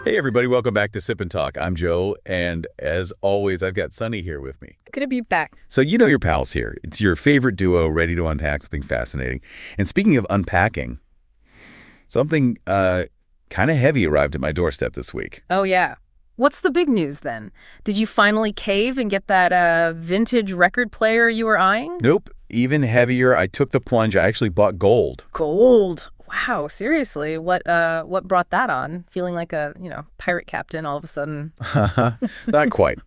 Hey, everybody. Welcome back to Sip and Talk. I'm Joe, and as always, I've got Sunny here with me. Good to be back. So you know your pals here. It's your favorite duo ready to unpack something fascinating. And speaking of unpacking, something kind of heavy arrived at my doorstep this week. Oh, yeah. What's the big news, then? Did you finally cave and get that vintage record player you were eyeing? Nope. Even heavier. I took the plunge. I actually bought gold. Gold? Wow, seriously? What brought that on? Feeling like a, pirate captain all of a sudden? Not quite.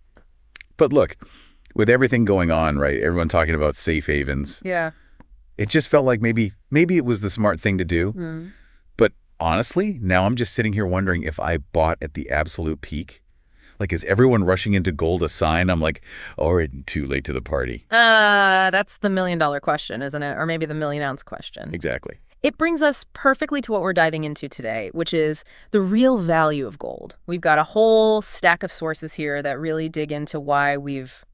But look, with everything going on, right, everyone talking about safe havens. Yeah. It just felt like maybe it was the smart thing to do. Mm. But honestly, now I'm just sitting here wondering if I bought at the absolute peak. Like, is everyone rushing into gold a sign? I'm like, already too late to the party. That's the $1 million question, isn't it? Or maybe the $1 million ounce question. Exactly. It brings us perfectly to what we're diving into today, which is the real value of gold. We've got a whole stack of sources here that really dig into why we've,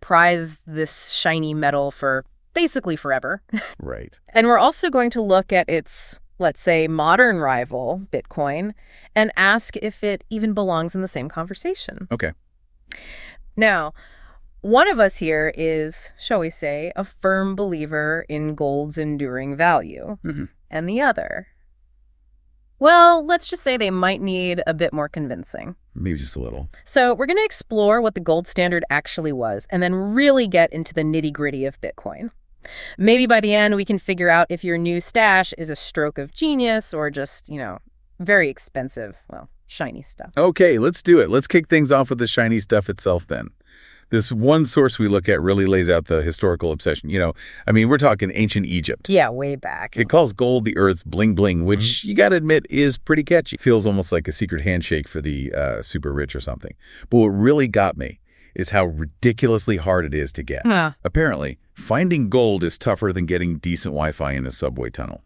prized this shiny metal for basically forever. Right. And we're also going to look at its, let's say, modern rival, Bitcoin, and ask if it even belongs in the same conversation. Okay. Now, one of us here is, shall we say, a firm believer in gold's enduring value. Mm-hmm. And the other, well, let's just say they might need a bit more convincing. Maybe just a little. So we're going to explore what the gold standard actually was and then really get into the nitty-gritty of Bitcoin. Maybe by the end we can figure out if your new stash is a stroke of genius or just, very expensive, well, shiny stuff. Okay, let's do it. Let's kick things off with the shiny stuff itself then. This one source we look at really lays out the historical obsession. We're talking ancient Egypt. Yeah, way back. It calls gold the Earth's bling-bling, which you got to admit is pretty catchy. Feels almost like a secret handshake for the super rich or something. But what really got me is how ridiculously hard it is to get. Huh. Apparently, finding gold is tougher than getting decent Wi-Fi in a subway tunnel.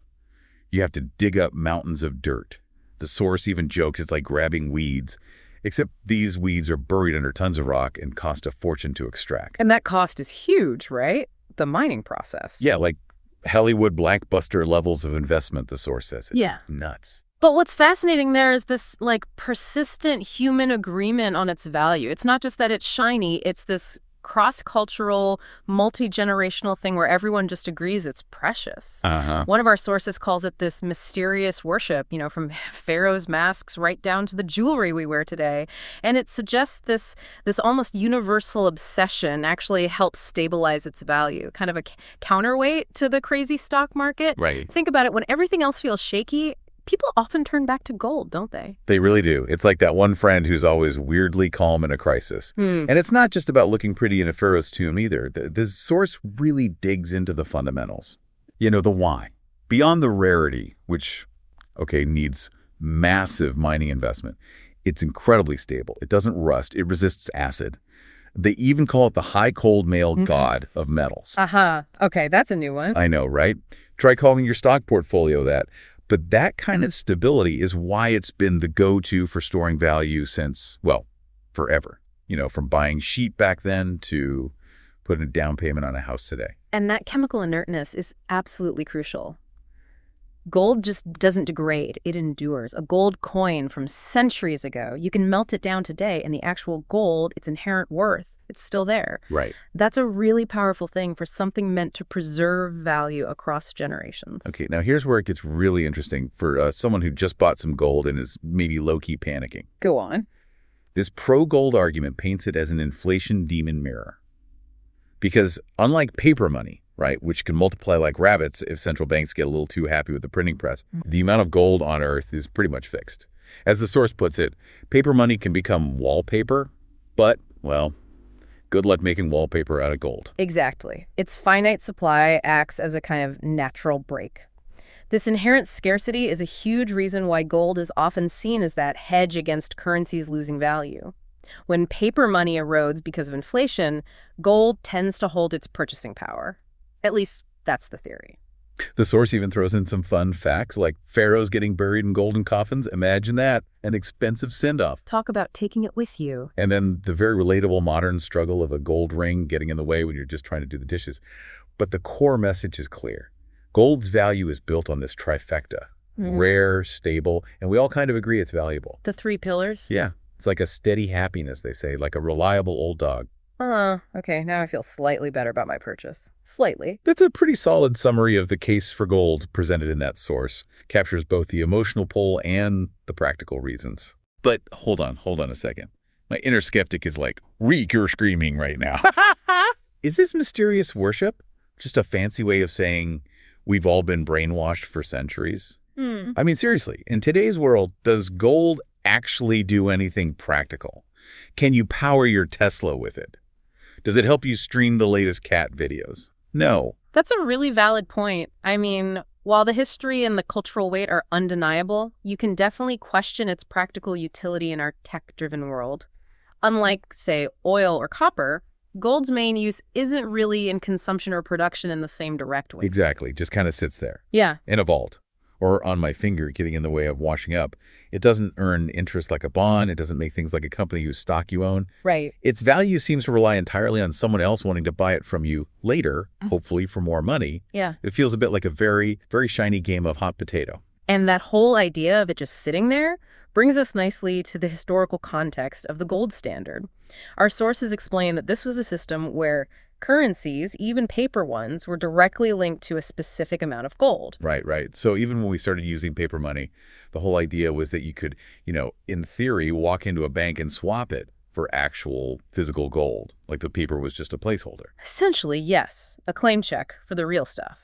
You have to dig up mountains of dirt. The source even jokes it's like grabbing weeds. Except these weeds are buried under tons of rock and cost a fortune to extract. And that cost is huge, right? The mining process. Yeah, like Hollywood blockbuster levels of investment, the source says. It's Yeah. nuts. But what's fascinating there is this, persistent human agreement on its value. It's not just that it's shiny, it's this cross-cultural, multi-generational thing where everyone just agrees it's precious. Uh-huh. One of our sources calls it this mysterious worship, from pharaoh's masks right down to the jewelry we wear today. And it suggests this almost universal obsession actually helps stabilize its value, kind of a counterweight to the crazy stock market. Right. Think about it. When everything else feels shaky, people often turn back to gold, don't they? They really do. It's like that one friend who's always weirdly calm in a crisis. And it's not just about looking pretty in a pharaoh's tomb either. The source really digs into the fundamentals. The why. Beyond the rarity, which, needs massive mining investment, it's incredibly stable. It doesn't rust. It resists acid. They even call it the high cold male god of metals. Uh-huh. Okay, that's a new one. I know, right? Try calling your stock portfolio that. But that kind of stability is why it's been the go-to for storing value since, forever. From buying sheep back then to putting a down payment on a house today. And that chemical inertness is absolutely crucial. Gold just doesn't degrade. It endures. A gold coin from centuries ago, you can melt it down today, and the actual gold, its inherent worth, it's still there. Right. That's a really powerful thing for something meant to preserve value across generations. Okay, now here's where it gets really interesting for someone who just bought some gold and is maybe low-key panicking. Go on. This pro-gold argument paints it as an inflation demon mirror. Because unlike paper money, right, which can multiply like rabbits if central banks get a little too happy with the printing press, the amount of gold on Earth is pretty much fixed. As the source puts it, paper money can become wallpaper, but, good luck making wallpaper out of gold. Exactly. Its finite supply acts as a kind of natural break. This inherent scarcity is a huge reason why gold is often seen as that hedge against currencies losing value. When paper money erodes because of inflation, gold tends to hold its purchasing power. At least that's the theory. The source even throws in some fun facts like pharaohs getting buried in golden coffins. Imagine that. An expensive send-off. Talk about taking it with you. And then the very relatable modern struggle of a gold ring getting in the way when you're just trying to do the dishes. But the core message is clear. Gold's value is built on this trifecta. rare, stable, and we all kind of agree it's valuable. The 3 pillars? Yeah. It's like a steady happiness, they say, like a reliable old dog. Okay, now I feel slightly better about my purchase. Slightly. That's a pretty solid summary of the case for gold presented in that source. Captures both the emotional pull and the practical reasons. But hold on a second. My inner skeptic is like, reek, you're screaming right now. Is this mysterious worship just a fancy way of saying we've all been brainwashed for centuries? I mean, seriously, in today's world, does gold actually do anything practical? Can you power your Tesla with it? Does it help you stream the latest cat videos? No. That's a really valid point. I mean, while the history and the cultural weight are undeniable, you can definitely question its practical utility in our tech-driven world. Unlike, say, oil or copper, gold's main use isn't really in consumption or production in the same direct way. Exactly. Just kind of sits there. Yeah. In a vault. Or on my finger, getting in the way of washing up. It doesn't earn interest like a bond. It doesn't make things like a company whose stock you own. Right. Its value seems to rely entirely on someone else wanting to buy it from you later, hopefully for more money. Yeah. It feels a bit like a very, very shiny game of hot potato. And that whole idea of it just sitting there brings us nicely to the historical context of the gold standard. Our sources explain that this was a system where currencies, even paper ones, were directly linked to a specific amount of gold. Right. So even when we started using paper money, the whole idea was that you could, in theory, walk into a bank and swap it for actual physical gold, like the paper was just a placeholder. Essentially, yes, a claim check for the real stuff.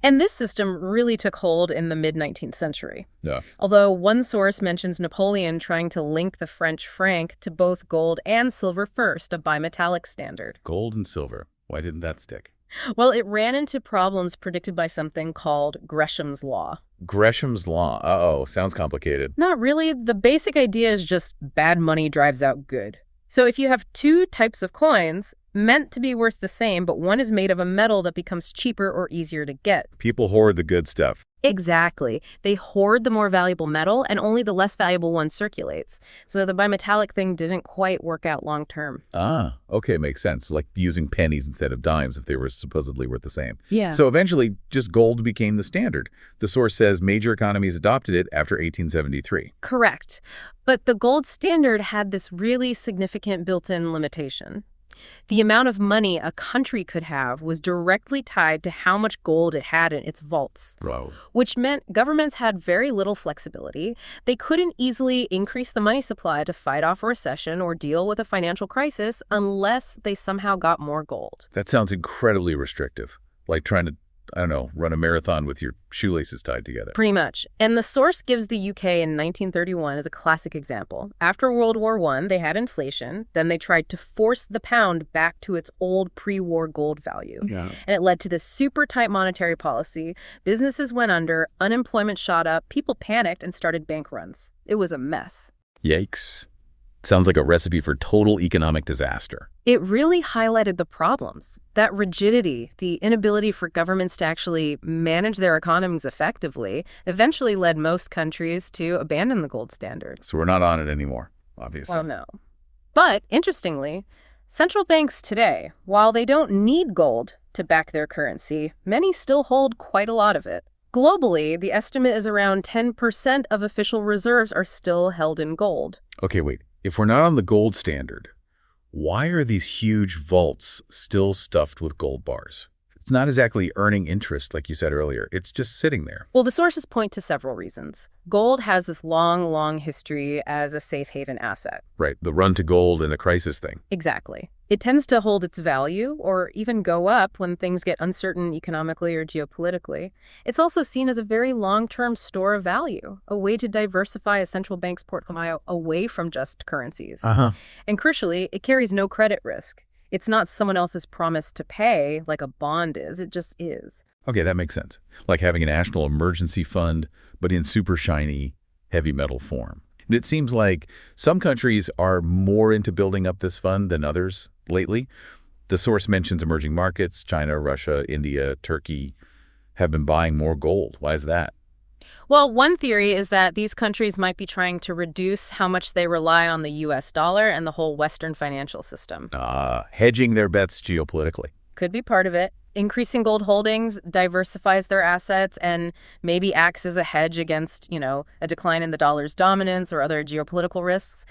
And this system really took hold in the mid-19th century. Yeah. Although one source mentions Napoleon trying to link the French franc to both gold and silver first, a bimetallic standard. Gold and silver. Why didn't that stick? Well, it ran into problems predicted by something called Gresham's Law. Gresham's Law. Uh-oh, sounds complicated. Not really. The basic idea is just bad money drives out good. So if you have 2 types of coins meant to be worth the same, but one is made of a metal that becomes cheaper or easier to get. People hoard the good stuff. Exactly. They hoard the more valuable metal, and only the less valuable one circulates. So the bimetallic thing didn't quite work out long term. Ah, okay, makes sense. Like using pennies instead of dimes if they were supposedly worth the same. Yeah. So eventually, just gold became the standard. The source says major economies adopted it after 1873. Correct. But the gold standard had this really significant built-in limitation. The amount of money a country could have was directly tied to how much gold it had in its vaults, Wow. which meant governments had very little flexibility. They couldn't easily increase the money supply to fight off a recession or deal with a financial crisis unless they somehow got more gold. That sounds incredibly restrictive. Like trying to, run a marathon with your shoelaces tied together. Pretty much. And the source gives the UK in 1931 as a classic example. After World War I, they had inflation. Then they tried to force the pound back to its old pre-war gold value. Yeah. And it led to this super tight monetary policy. Businesses went under, unemployment shot up, people panicked and started bank runs. It was a mess. Yikes. Sounds like a recipe for total economic disaster. It really highlighted the problems. That rigidity, the inability for governments to actually manage their economies effectively, eventually led most countries to abandon the gold standard. So we're not on it anymore, obviously. Well, no. But, interestingly, central banks today, while they don't need gold to back their currency, many still hold quite a lot of it. Globally, the estimate is around 10% of official reserves are still held in gold. Okay, wait. If we're not on the gold standard, why are these huge vaults still stuffed with gold bars? It's not exactly earning interest, like you said earlier. It's just sitting there. Well, the sources point to several reasons. Gold has this long, long history as a safe haven asset. Right, the run to gold in a crisis thing. Exactly. It tends to hold its value or even go up when things get uncertain economically or geopolitically. It's also seen as a very long-term store of value, a way to diversify a central bank's portfolio away from just currencies. And crucially, it carries no credit risk. It's not someone else's promise to pay like a bond is. It just is. Okay, that makes sense. Like having a national emergency fund, but in super shiny, heavy metal form. And it seems like some countries are more into building up this fund than others lately. The source mentions emerging markets. China, Russia, India, Turkey have been buying more gold. Why is that? Well, one theory is that these countries might be trying to reduce how much they rely on the U.S. dollar and the whole Western financial system. Hedging their bets geopolitically. Could be part of it. Increasing gold holdings diversifies their assets and maybe acts as a hedge against, a decline in the dollar's dominance or other geopolitical risks.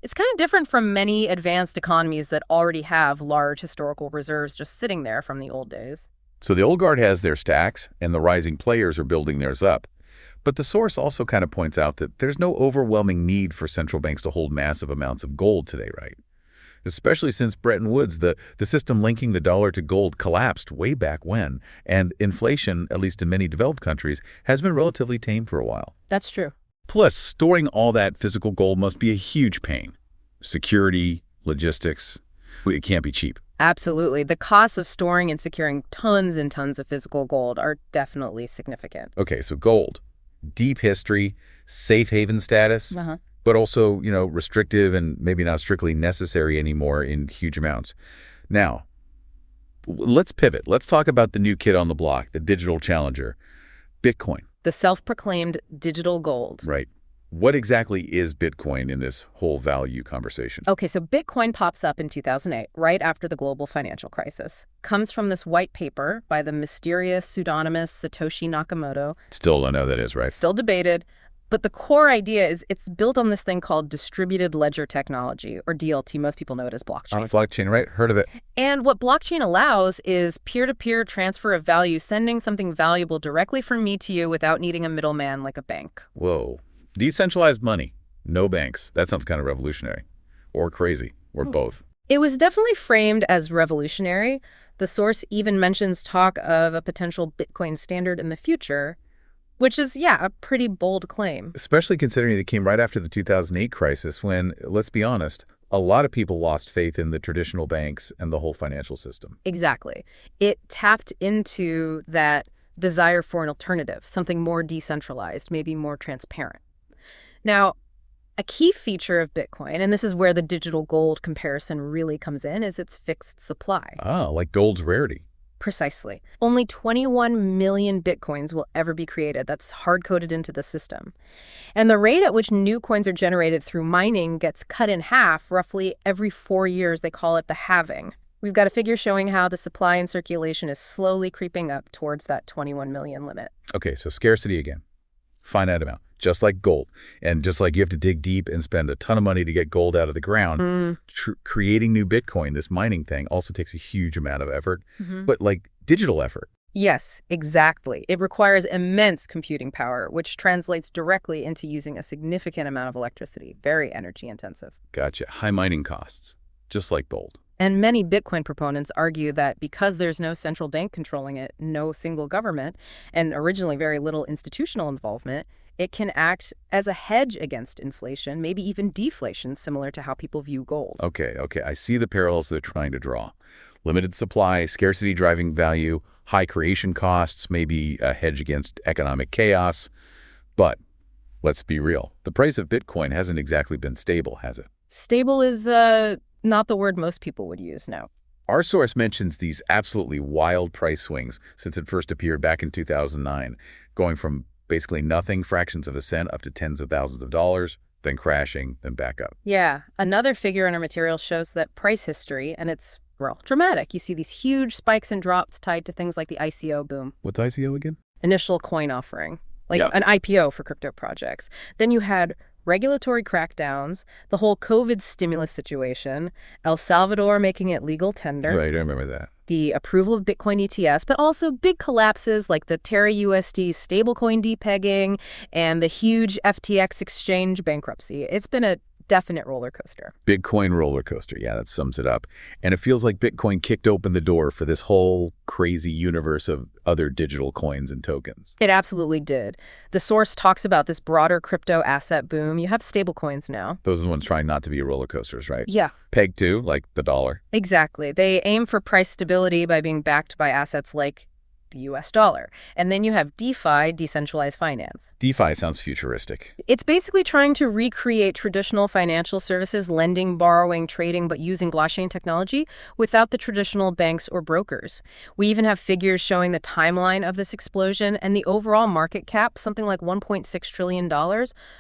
It's kind of different from many advanced economies that already have large historical reserves just sitting there from the old days. So the old guard has their stacks, and the rising players are building theirs up. But the source also kind of points out that there's no overwhelming need for central banks to hold massive amounts of gold today, right? Especially since Bretton Woods, the system linking the dollar to gold collapsed way back when, and inflation, at least in many developed countries, has been relatively tame for a while. That's true. Plus, storing all that physical gold must be a huge pain. Security, logistics, it can't be cheap. Absolutely. The costs of storing and securing tons and tons of physical gold are definitely significant. Okay, so gold, deep history, safe haven status, but also, restrictive and maybe not strictly necessary anymore in huge amounts. Now, let's pivot. Let's talk about the new kid on the block, the digital challenger, Bitcoin. The self-proclaimed digital gold. Right. What exactly is Bitcoin in this whole value conversation? Okay, so Bitcoin pops up in 2008, right after the global financial crisis. Comes from this white paper by the mysterious pseudonymous Satoshi Nakamoto. Still don't know who that is, right? Still debated. But the core idea is it's built on this thing called distributed ledger technology, or DLT. Most people know it as blockchain. Blockchain, right? Heard of it. And what blockchain allows is peer-to-peer transfer of value, sending something valuable directly from me to you without needing a middleman like a bank. Whoa. Decentralized money. No banks. That sounds kind of revolutionary. Or crazy. Or both. It was definitely framed as revolutionary. The source even mentions talk of a potential Bitcoin standard in the future, which is, a pretty bold claim. Especially considering it came right after the 2008 crisis when, let's be honest, a lot of people lost faith in the traditional banks and the whole financial system. Exactly. It tapped into that desire for an alternative, something more decentralized, maybe more transparent. Now, a key feature of Bitcoin, and this is where the digital gold comparison really comes in, is its fixed supply. Oh, like gold's rarity. Precisely. Only 21 million Bitcoins will ever be created. That's hard-coded into the system. And the rate at which new coins are generated through mining gets cut in half roughly every 4 years. They call it the halving. We've got a figure showing how the supply and circulation is slowly creeping up towards that 21 million limit. Okay, so scarcity again. Finite amount. Just like gold. And just like you have to dig deep and spend a ton of money to get gold out of the ground, creating new Bitcoin, this mining thing, also takes a huge amount of effort, but like digital effort. Yes, exactly. It requires immense computing power, which translates directly into using a significant amount of electricity. Very energy intensive. Gotcha. High mining costs, just like gold. And many Bitcoin proponents argue that because there's no central bank controlling it, no single government, and originally very little institutional involvement, it can act as a hedge against inflation, maybe even deflation, similar to how people view gold. Okay. I see the parallels they're trying to draw. Limited supply, scarcity driving value, high creation costs, maybe a hedge against economic chaos. But let's be real. The price of Bitcoin hasn't exactly been stable, has it? Stable is not the word most people would use now. Our source mentions these absolutely wild price swings since it first appeared back in 2009, going from basically nothing, fractions of a cent, up to tens of thousands of dollars, then crashing, then back up. Yeah. Another figure in our material shows that price history, and it's, well, dramatic. You see these huge spikes and drops tied to things like the ICO boom. What's ICO again? Initial coin offering, like an IPO for crypto projects. Then you had regulatory crackdowns, the whole COVID stimulus situation, El Salvador making it legal tender. Right, I remember that. The approval of Bitcoin ETFs, but also big collapses like the Terra USD stablecoin depegging and the huge FTX exchange bankruptcy. It's been a definite roller coaster. Bitcoin roller coaster. Yeah, that sums it up. And it feels like Bitcoin kicked open the door for this whole crazy universe of other digital coins and tokens. It absolutely did. The source talks about this broader crypto asset boom. You have stablecoins now. Those are the ones trying not to be roller coasters, right? Yeah. Pegged to, like the dollar. Exactly. They aim for price stability by being backed by assets like the US dollar. And then you have DeFi, decentralized finance. DeFi sounds futuristic. It's basically trying to recreate traditional financial services, lending, borrowing, trading, but using blockchain technology without the traditional banks or brokers. We even have figures showing the timeline of this explosion and the overall market cap, something like $1.6 trillion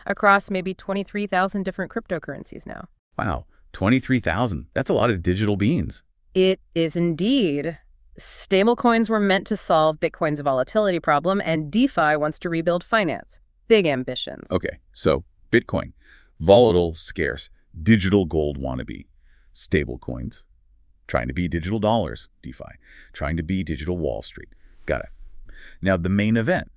across maybe 23,000 different cryptocurrencies now. Wow, 23,000. That's a lot of digital beans. It is indeed. Stablecoins were meant to solve Bitcoin's volatility problem, and DeFi wants to rebuild finance. Big ambitions. Okay, so Bitcoin, volatile, scarce, digital gold wannabe. Stablecoins, trying to be digital dollars, DeFi, trying to be digital Wall Street. Got it. Now, the main event,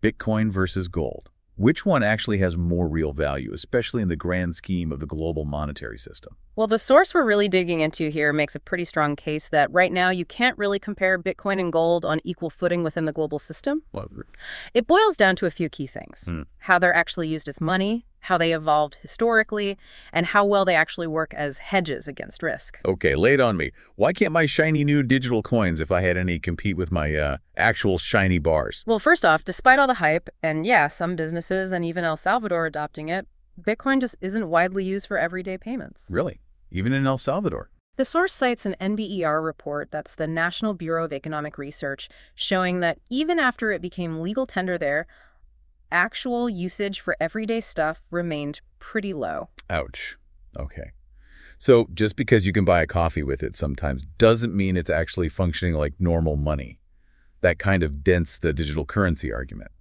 Bitcoin versus gold. Which one actually has more real value, especially in the grand scheme of the global monetary system? Well, the source we're really digging into here makes a pretty strong case that right now you can't really compare Bitcoin and gold on equal footing within the global system. Well, it boils down to a few key things. How they're actually used as money, how they evolved historically, and how well they actually work as hedges against risk. Okay, lay it on me. Why can't my shiny new digital coins, if I had any, compete with my actual shiny bars? Well, first off, despite all the hype, and yeah, some businesses and even El Salvador adopting it, Bitcoin just isn't widely used for everyday payments. Really? Even in El Salvador? The source cites an NBER report, that's the National Bureau of Economic Research, showing that even after it became legal tender there, actual usage for everyday stuff remained pretty low. Ouch. Okay. So just because you can buy a coffee with it sometimes doesn't mean it's actually functioning like normal money. That kind of dents the digital currency argument.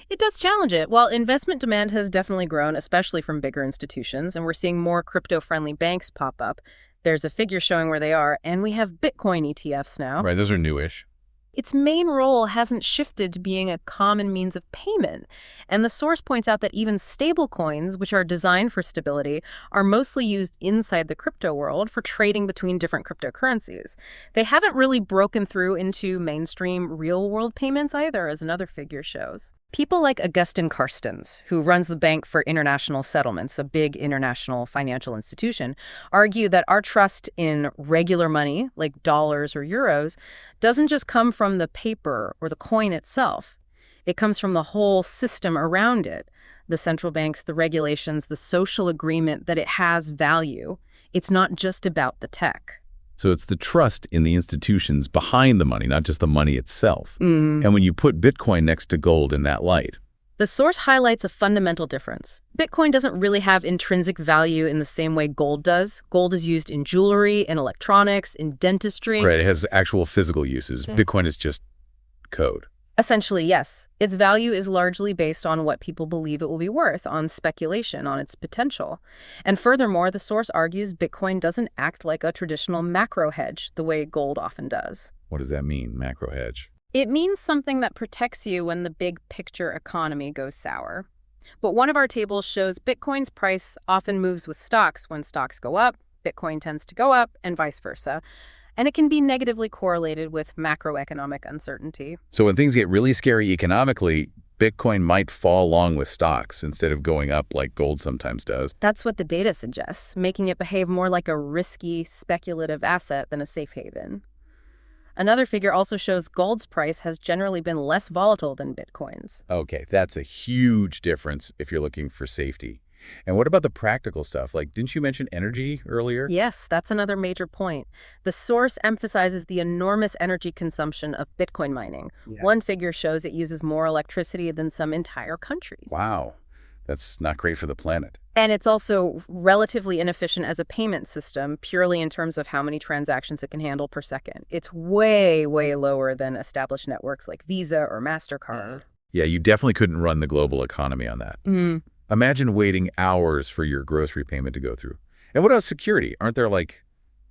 It does challenge it. While investment demand has definitely grown, especially from bigger institutions, and we're seeing more crypto-friendly banks pop up, there's a figure showing where they are, and we have Bitcoin ETFs now. Right, those are newish. Its main role hasn't shifted to being a common means of payment. And the source points out that even stablecoins, which are designed for stability, are mostly used inside the crypto world for trading between different cryptocurrencies. They haven't really broken through into mainstream real-world payments either, as another figure shows. People like Augustin Carstens, who runs the Bank for International Settlements, a big international financial institution, argue that our trust in regular money, like dollars or euros, doesn't just come from the paper or the coin itself. It comes from the whole system around it, the central banks, the regulations, the social agreement that it has value. It's not just about the tech. So it's the trust in the institutions behind the money, not just the money itself. And when you put Bitcoin next to gold in that light. The source highlights a fundamental difference. Bitcoin doesn't really have intrinsic value in the same way gold does. Gold is used in jewelry, in electronics, in dentistry. Right, it has actual physical uses. Bitcoin is just code. Essentially, yes. Its value is largely based on what people believe it will be worth, on speculation, on its potential. And furthermore, the source argues Bitcoin doesn't act like a traditional macro hedge, the way gold often does. What does that mean, macro hedge? It means something that protects you when the big picture economy goes sour. But one of our tables shows Bitcoin's price often moves with stocks. When stocks go up, Bitcoin tends to go up, and vice versa. And it can be negatively correlated with macroeconomic uncertainty. So when things get really scary economically, Bitcoin might fall along with stocks instead of going up like gold sometimes does. That's what the data suggests, making it behave more like a risky, speculative asset than a safe haven. Another figure also shows gold's price has generally been less volatile than Bitcoin's. Okay, that's a huge difference if you're looking for safety. And what about the practical stuff? Like, didn't you mention energy earlier? Yes, that's another major point. The source emphasizes the enormous energy consumption of Bitcoin mining. One figure shows it uses more electricity than some entire countries. Wow, that's not great for the planet. And it's also relatively inefficient as a payment system, purely in terms of how many transactions it can handle per second. It's way, way lower than established networks like Visa or MasterCard. Yeah, you definitely couldn't run the global economy on that. Imagine waiting hours for your grocery payment to go through. And what about security? Aren't there, like,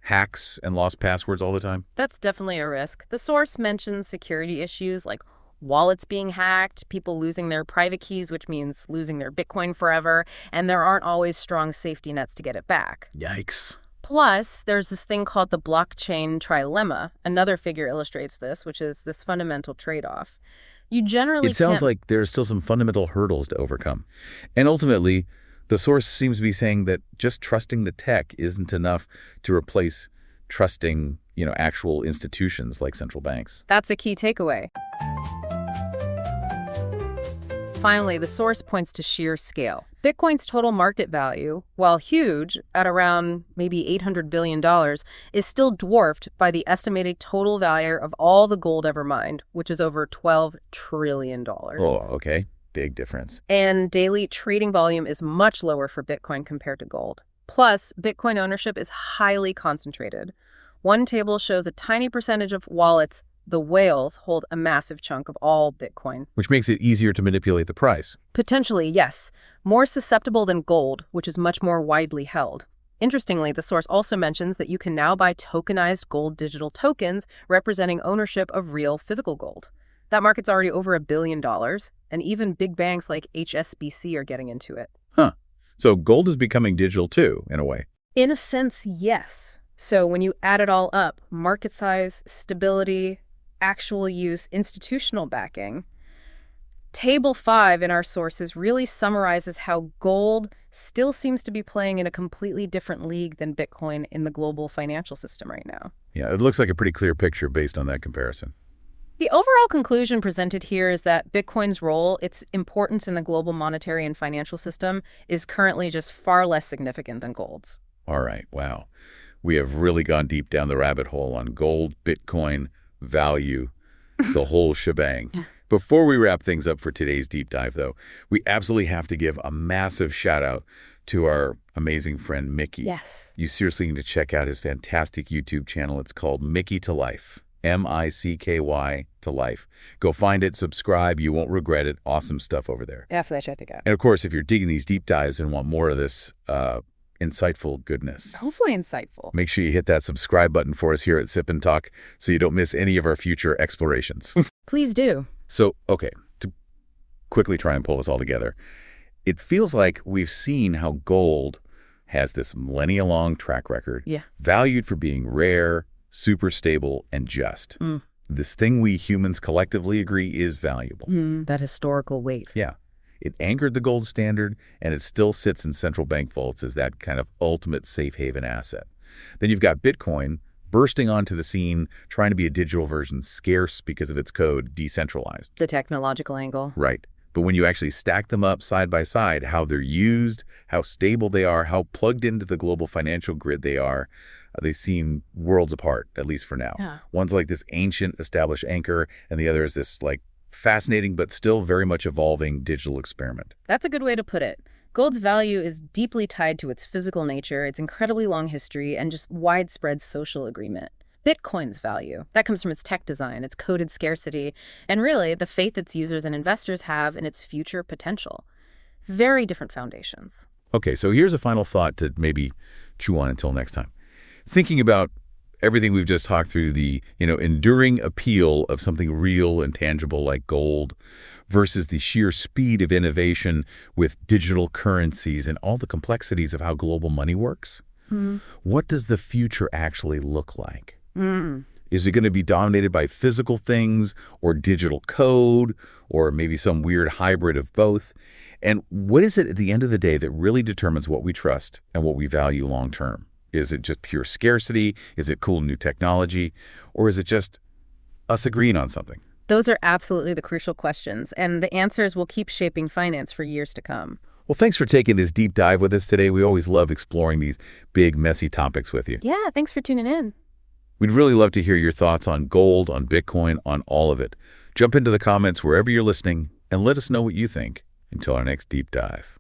hacks and lost passwords all the time? That's definitely a risk. The source mentions security issues like wallets being hacked, people losing their private keys, which means losing their Bitcoin forever, and there aren't always strong safety nets to get it back. Yikes. Plus, there's this thing called the blockchain trilemma. Another figure illustrates this, which is this fundamental trade-off. You generally It sounds like there's still some fundamental hurdles to overcome. And ultimately, the source seems to be saying that just trusting the tech isn't enough to replace trusting, actual institutions like central banks. That's a key takeaway. Finally, the source points to sheer scale. Bitcoin's total market value, while huge, at around maybe $800 billion, is still dwarfed by the estimated total value of all the gold ever mined, which is over $12 trillion. Oh, okay. Big difference. And daily trading volume is much lower for Bitcoin compared to gold. Plus, Bitcoin ownership is highly concentrated. One table shows a tiny percentage of wallets. The whales hold a massive chunk of all Bitcoin. Which makes it easier to manipulate the price. Potentially, yes. More susceptible than gold, which is much more widely held. Interestingly, the source also mentions that you can now buy tokenized gold digital tokens representing ownership of real physical gold. That market's already over $1 billion, and even big banks like HSBC are getting into it. Huh. So gold is becoming digital too, in a way. In a sense, yes. So when you add it all up, market size, stability, actual use, institutional backing, Table 5 in our sources really summarizes how gold still seems to be playing in a completely different league than Bitcoin in the global financial system right now. Yeah, it looks like a pretty clear picture based on that comparison. The overall conclusion presented here is that Bitcoin's role, its importance in the global monetary and financial system, is currently just far less significant than gold's. All right, wow. We have really gone deep down the rabbit hole on gold, Bitcoin, value, the whole shebang. Before we wrap things up for today's deep dive, though, we absolutely have to give a massive shout out to our amazing friend Micky. Yes. You seriously need to check out his fantastic YouTube channel. It's called Mickytolife. M-I-C-K-Y to life. Go find it, subscribe. You won't regret it. Awesome stuff over there. Definitely check it out. And of course, if you're digging these deep dives and want more of this insightful goodness, Hopefully insightful. make sure you hit that subscribe button for us here at Sip and Talk so you don't miss any of our future explorations. Please do. So, okay, to quickly try and pull this all together, it feels like we've seen how gold has this millennia-long track record, valued for being rare, super stable, and just. This thing we humans collectively agree is valuable. That historical weight. Yeah. It anchored the gold standard, and it still sits in central bank vaults as that kind of ultimate safe haven asset. Then you've got Bitcoin bursting onto the scene, trying to be a digital version, scarce because of its code, decentralized. The technological angle. Right. But when you actually stack them up side by side, how they're used, how stable they are, how plugged into the global financial grid they are, they seem worlds apart, at least for now. Yeah. One's like this ancient established anchor, and the other is this like fascinating but still very much evolving digital experiment. That's a good way to put it. Gold's value is deeply tied to its physical nature, its incredibly long history, and just widespread social agreement. Bitcoin's value, that comes from its tech design, its coded scarcity, and really the faith its users and investors have in its future potential. Very different foundations. Okay, so here's a final thought to maybe chew on until next time. Thinking about everything we've just talked through, the enduring appeal of something real and tangible like gold versus the sheer speed of innovation with digital currencies and all the complexities of how global money works. What does the future actually look like? Is it going to be dominated by physical things or digital code or maybe some weird hybrid of both? And what is it at the end of the day that really determines what we trust and what we value long term? Is it just pure scarcity? Is it cool new technology? Or is it just us agreeing on something? Those are absolutely the crucial questions, and the answers will keep shaping finance for years to come. Well, thanks for taking this deep dive with us today. We always love exploring these big, messy topics with you. Yeah, thanks for tuning in. We'd really love to hear your thoughts on gold, on Bitcoin, on all of it. Jump into the comments wherever you're listening and let us know what you think. Until our next deep dive.